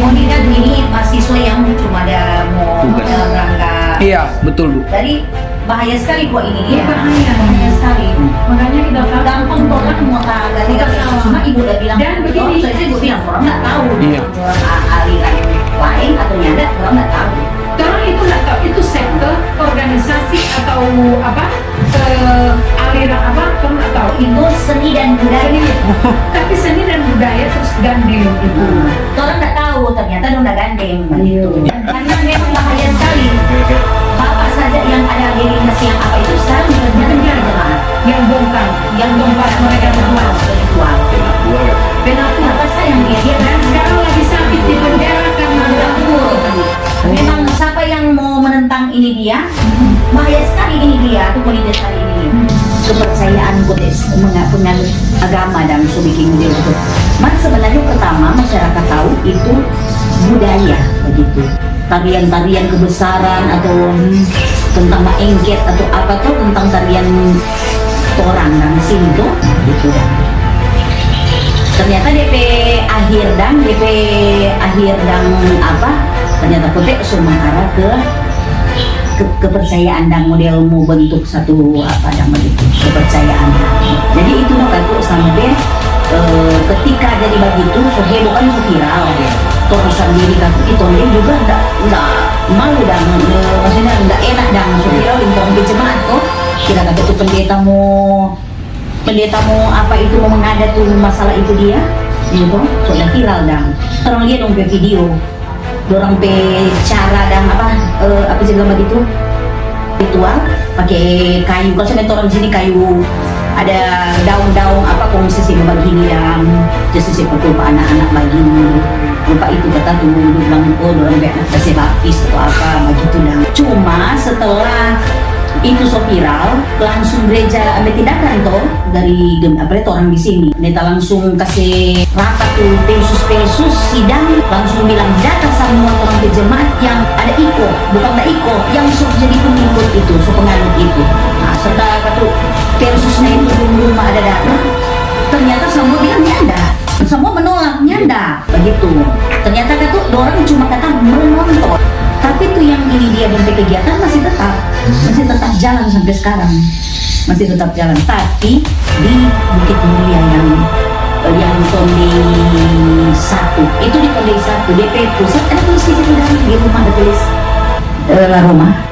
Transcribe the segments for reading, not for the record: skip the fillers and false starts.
memang kan ini mahasiswa yang cuma ada mau berangkat. Iya, betul Bu. Jadi bahaya sekali buat ini dia. Bahaya Sekali. Makanya kita Gampang orang mau ganti cuma ibu udah bilang. Dan begini, saya ibu bilang orang nggak tahu. Iya. Orang aliran lain atau nyanda orang nggak tahu. orang itu nggak tahu itu sekte, organisasi atau apa, aliran apa, orang nggak tahu. Itu seni dan budaya. Tapi seni dan budaya terus gandeng itu. Orang nggak tahu ternyata dia udah gandeng. Karena memang bahaya sekali. Bapak saja yang ada di yang apa itu sekarang ternyata dia jemaah Yang bongkar mereka berdua. Kenapa apa sayang dia Dan sekarang lagi sakit di penjara karena betul. Memang siapa yang mau menentang ini dia, bahaya sekali ini dia, atau politik sekali ini. Kepercayaan Buddhis penganut agama dan bikin model itu. Mas sebenarnya pertama masyarakat tahu itu budaya begitu. Tarian-tarian kebesaran atau tentang maengket atau apa tuh tentang tarian orang dan sini tuh gitu. Ternyata DP akhir dan apa ternyata kotek semua arah ke kepercayaan dan model mau bentuk satu apa dan begitu kepercayaan. Jadi itu makanya sampai ketika jadi begitu heboh kan viral toh sendiri kan itu dia juga enggak malu dan maksudnya enggak enak dan viral di jemaat tuh kira kata itu pendeta mau apa itu mau mengadat tuh masalah itu dia itu sudah viral dan orang lihat dong video orang cara dan apa sih bilang begitu ritual pakai kayu kalau saya orang sini kayu ada daun-daun apa kongsi begini dan jadi seperti anak-anak begini lupa itu kata tuh bilang orang kasih baptis atau apa begitu dan cuma setelah itu so viral langsung gereja ambil tindakan toh dari apa itu orang di sini neta langsung kasih rapat tuh pelsus sidang langsung bilang data semua orang di jemaat yang ada bukan ada yang sudah jadi pengikut itu penganut itu. Nah setelah kata pelsusnya itu belum ada data ternyata semua bilang nyanda semua menolak nyanda begitu ternyata kata orang cuma kata menonton tapi tuh yang ini dia bentuk kegiatan masih tetap jalan sampai sekarang masih tetap jalan tapi di Bukit Mulia yang Konde 1 itu di Konde 1 DP pusat ada tulis di situ dan di rumah ada tulis La Roma.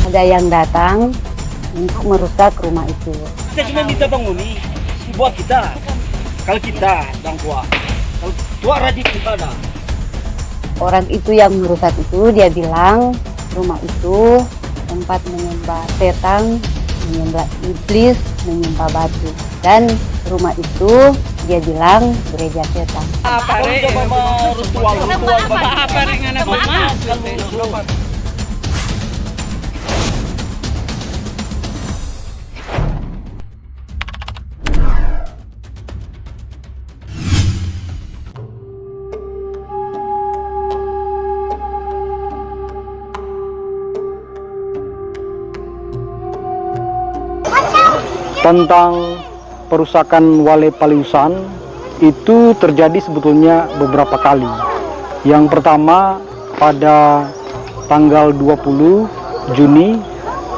Ada yang datang untuk merusak rumah itu. Kita cuma minta bangunin, buat kita. Kalau kita dan tua, kalau tua rajin gimana? Orang itu yang merusak itu dia bilang rumah itu tempat menyembah setan, menyembah iblis, menyembah batu. Dan rumah itu dia bilang gereja setan. Apa ritual apa dengan apa? Tentang perusakan Wale Paliusan itu terjadi sebetulnya beberapa kali. Yang pertama pada tanggal 20 Juni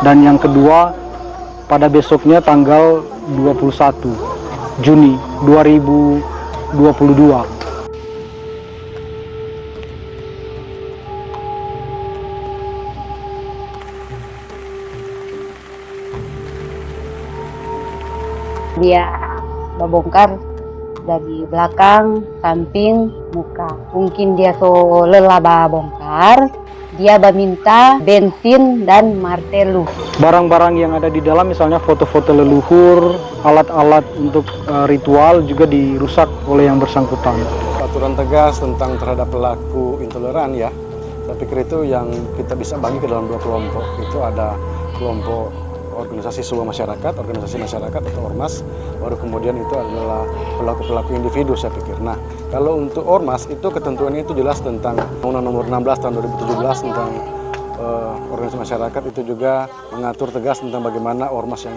dan yang kedua pada besoknya tanggal 21 Juni 2022. Dia membongkar dari belakang, samping, muka. Mungkin dia so lelah bongkar, dia meminta bensin dan martelu. Barang-barang yang ada di dalam misalnya foto-foto leluhur, alat-alat untuk ritual juga dirusak oleh yang bersangkutan. Aturan tegas tentang terhadap pelaku intoleran ya, Saya pikir itu yang kita bisa bagi ke dalam 2 kelompok. Itu ada kelompok organisasi sebuah masyarakat, organisasi masyarakat atau ormas, baru kemudian itu adalah pelaku-pelaku individu saya pikir. Nah, kalau untuk ormas itu ketentuannya itu jelas tentang Undang-Undang Nomor 16 tahun 2017 tentang organisasi masyarakat, itu juga mengatur tegas tentang bagaimana ormas yang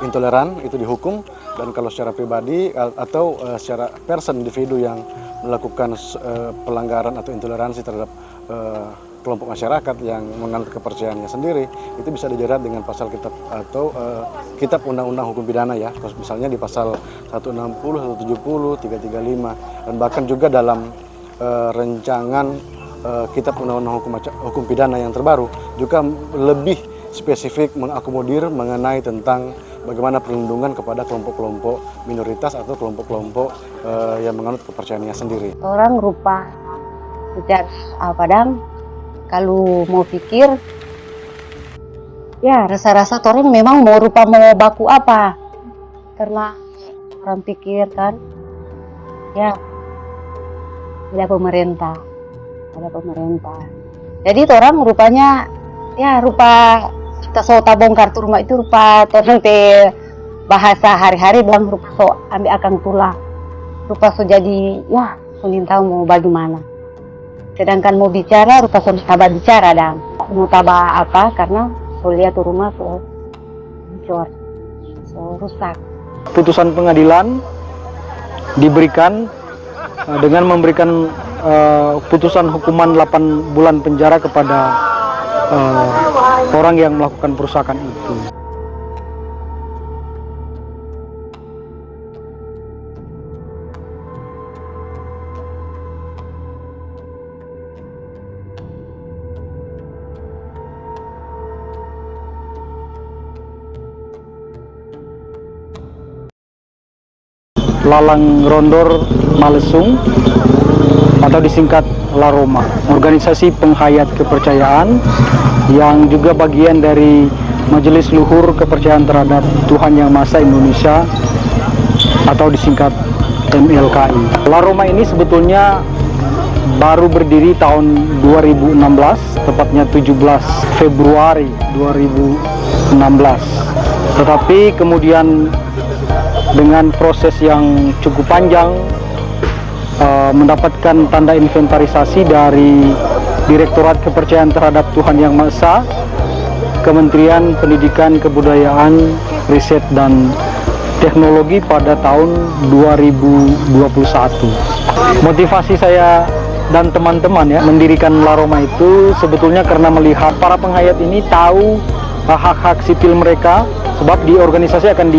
intoleran itu dihukum, dan kalau secara pribadi atau secara person individu yang melakukan pelanggaran atau intoleransi terhadap kelompok masyarakat yang menganut kepercayaannya sendiri, itu bisa dijerat dengan pasal kitab atau kitab undang-undang hukum pidana ya, misalnya di pasal 160, 170, 335, dan bahkan juga dalam rancangan kitab undang-undang hukum pidana yang terbaru juga lebih spesifik mengakomodir mengenai tentang bagaimana perlindungan kepada kelompok-kelompok minoritas atau kelompok-kelompok yang menganut kepercayaannya sendiri. Orang rupa sejak Padang kalau mau pikir, ya rasa-rasa orang memang mau baku apa, karena orang pikir kan, ya ada pemerintah. Jadi orang rupanya, ya rupa kita so bongkar tuh rumah itu rupa orang te bahasa hari-hari bilang rupa so ambil akang tulah, rupa so jadi ya sunin tahu mau bagaimana. Sedangkan mau bicara, rupa so tabah bicara dan mau tabah apa, karena so lihat tuh rumah so hancur, so rusak. Putusan pengadilan diberikan dengan memberikan putusan hukuman 8 bulan penjara kepada orang yang melakukan perusakan itu. Lalang Rondor Malesung atau disingkat LAROMA, organisasi penghayat kepercayaan yang juga bagian dari Majelis Luhur Kepercayaan Terhadap Tuhan Yang Maha Esa Indonesia atau disingkat MLKI. LAROMA ini sebetulnya baru berdiri tahun 2016, tepatnya 17 Februari 2016. Tetapi kemudian dengan proses yang cukup panjang, mendapatkan tanda inventarisasi dari Direktorat Kepercayaan Terhadap Tuhan Yang Maha Esa, Kementerian Pendidikan, Kebudayaan, Riset dan Teknologi pada tahun 2021. Motivasi saya dan teman-teman ya mendirikan LAROMA itu sebetulnya karena melihat para penghayat ini tahu hak-hak sipil mereka, sebab di organisasi akan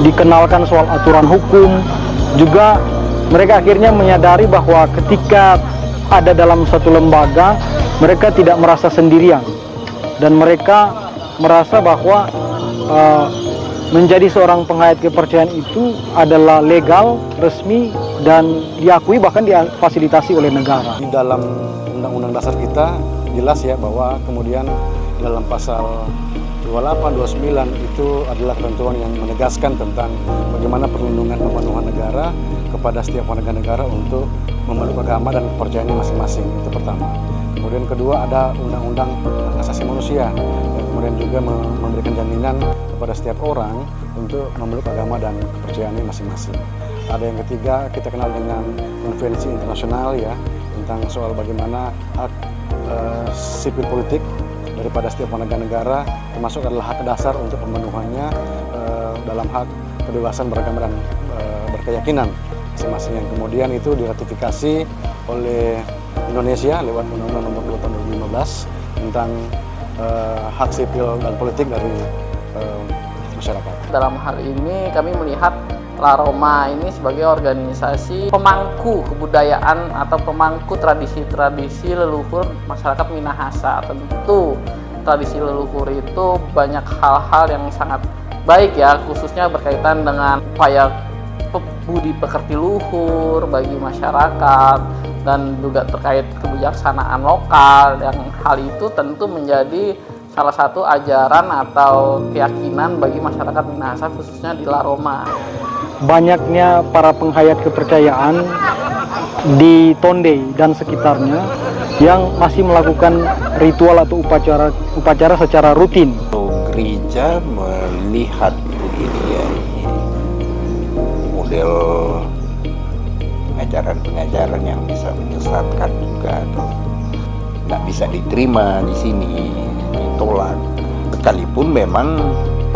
dikenalkan soal aturan hukum. Juga mereka akhirnya menyadari bahwa ketika ada dalam satu lembaga, mereka tidak merasa sendirian, dan mereka merasa bahwa menjadi seorang penghayat kepercayaan itu adalah legal, resmi, dan diakui, bahkan difasilitasi oleh negara. Di dalam Undang-Undang Dasar kita jelas ya bahwa kemudian dalam pasal 28, 29 itu adalah ketentuan yang menegaskan tentang bagaimana perlindungan pemenuhan negara kepada setiap warga negara untuk memeluk agama dan kepercayaannya masing-masing. Itu pertama. Kemudian kedua ada Undang-Undang Hak Asasi Manusia yang kemudian juga memberikan jaminan kepada setiap orang untuk memeluk agama dan kepercayaannya masing-masing. Ada yang ketiga kita kenal dengan konvensi internasional ya tentang soal bagaimana hak sipil politik daripada setiap warga negara, termasuk adalah hak dasar untuk pemenuhannya dalam hak kebebasan beragama dan berkeyakinan masing-masing, yang kemudian itu diratifikasi oleh Indonesia lewat Undang-Undang Nomor 2 Tahun 2015 tentang hak sipil dan politik dari masyarakat. Dalam hal ini kami melihat LAROMA ini sebagai organisasi pemangku kebudayaan atau pemangku tradisi-tradisi leluhur masyarakat Minahasa. Tentu tradisi leluhur itu banyak hal-hal yang sangat baik ya, khususnya berkaitan dengan upaya budi pekerti luhur bagi masyarakat dan juga terkait kebijaksanaan lokal, yang hal itu tentu menjadi salah satu ajaran atau keyakinan bagi masyarakat Minahasa khususnya di LAROMA. Banyaknya para penghayat kepercayaan di Tondey dan sekitarnya yang masih melakukan ritual atau upacara secara rutin. Gereja melihat begini ya, model pengajaran yang bisa menyesatkan juga atau nggak bisa diterima di sini, ditolak. Sekalipun memang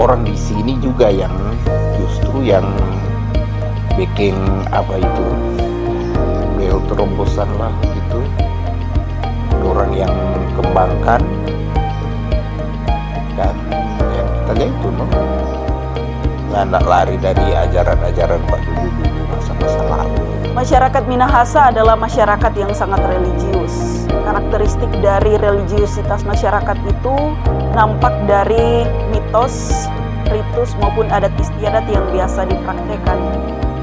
orang di sini juga yang justru yang bikin apa itu model terombosan lah gitu, orang yang kembangkan dan ya kita lihat itu nggak lari dari ajaran-ajaran Pak dulu masa-masa lalu. Masyarakat Minahasa adalah masyarakat yang sangat religius. Karakteristik dari religiusitas masyarakat itu nampak dari mitos, ritus maupun adat istiadat yang biasa dipraktekkan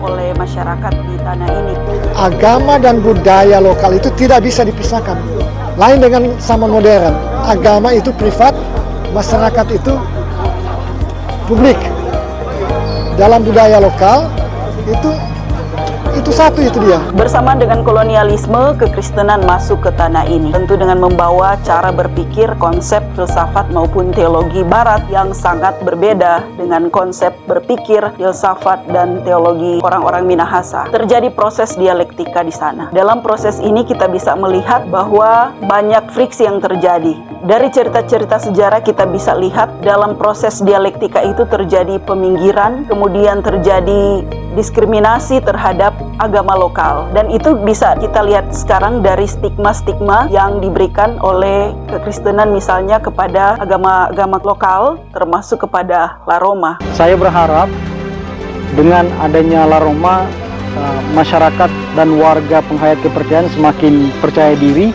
oleh masyarakat di tanah ini. Agama dan budaya lokal itu tidak bisa dipisahkan. Lain dengan zaman modern. Agama itu privat, masyarakat itu publik. Dalam budaya lokal itu satu, itu dia. Bersamaan dengan kolonialisme, kekristenan masuk ke tanah ini. Tentu dengan membawa cara berpikir, konsep, filsafat maupun teologi barat yang sangat berbeda dengan konsep berpikir, filsafat, dan teologi orang-orang Minahasa. Terjadi proses dialektika di sana. Dalam proses ini kita bisa melihat bahwa banyak friksi yang terjadi. Dari cerita-cerita sejarah kita bisa lihat dalam proses dialektika itu terjadi peminggiran, kemudian terjadi diskriminasi terhadap agama lokal. Dan itu bisa kita lihat sekarang dari stigma-stigma yang diberikan oleh kekristenan misalnya kepada agama-agama lokal, termasuk kepada La Roma. Saya berharap dengan adanya La Roma, masyarakat dan warga penghayat kepercayaan semakin percaya diri,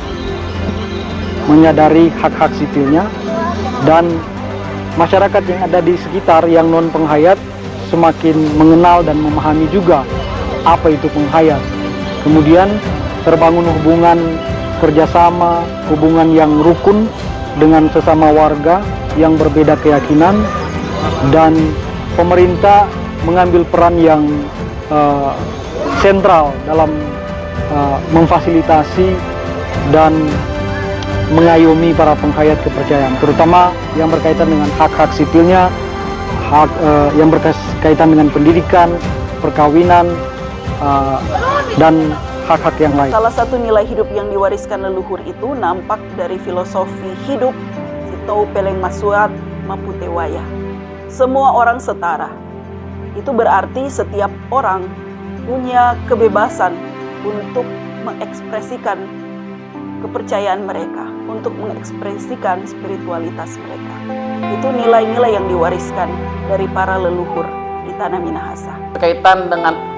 menyadari hak-hak sipilnya, dan masyarakat yang ada di sekitar yang non penghayat semakin mengenal dan memahami juga apa itu penghayat. Kemudian terbangun hubungan kerjasama, hubungan yang rukun dengan sesama warga yang berbeda keyakinan, dan pemerintah mengambil peran yang sentral dalam memfasilitasi dan mengayomi para penghayat kepercayaan, terutama yang berkaitan dengan hak-hak sipilnya, hak yang berkaitan dengan pendidikan, perkawinan, dan hak-hak yang lain. Salah satu nilai hidup yang diwariskan leluhur itu nampak dari filosofi hidup Sitau Peleng Masuat Maputewaya. Semua orang setara. Itu berarti setiap orang punya kebebasan untuk mengekspresikan kepercayaan mereka, untuk mengekspresikan spiritualitas mereka. Itu nilai-nilai yang diwariskan dari para leluhur di tanah Minahasa. Berkaitan dengan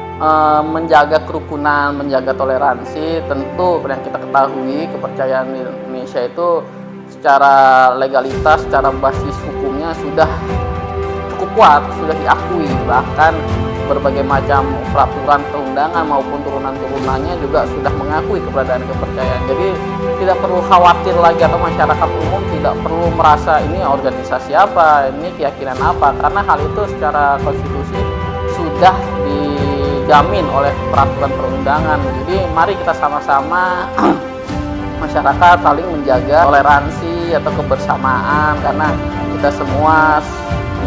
menjaga kerukunan, menjaga toleransi, tentu yang kita ketahui kepercayaan di Indonesia itu secara legalitas, secara basis hukumnya sudah cukup kuat, sudah diakui. Bahkan berbagai macam peraturan perundangan maupun turunan-turunannya juga sudah mengakui keberadaan kepercayaan. Jadi tidak perlu khawatir lagi, atau masyarakat umum tidak perlu merasa ini organisasi apa, ini keyakinan apa, karena hal itu secara konstitusi sudah dijamin oleh peraturan perundangan. Jadi mari kita sama-sama masyarakat saling menjaga toleransi atau kebersamaan, karena kita semua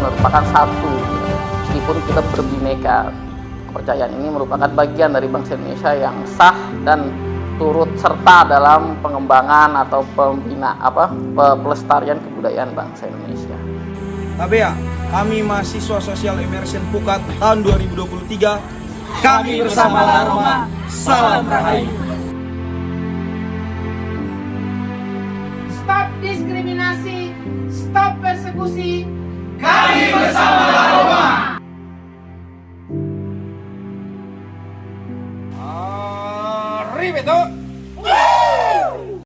merupakan satu. Meskipun kita berbineka, kepercayaan ini merupakan bagian dari bangsa Indonesia yang sah dan turut serta dalam pengembangan atau pelestarian kebudayaan bangsa Indonesia. KBA, kami mahasiswa Social Immersion Pukat tahun 2023. Kami bersama La Roma, salam Rahayu. Stop diskriminasi, stop persekusi. Kami bersama La Roma. Ribet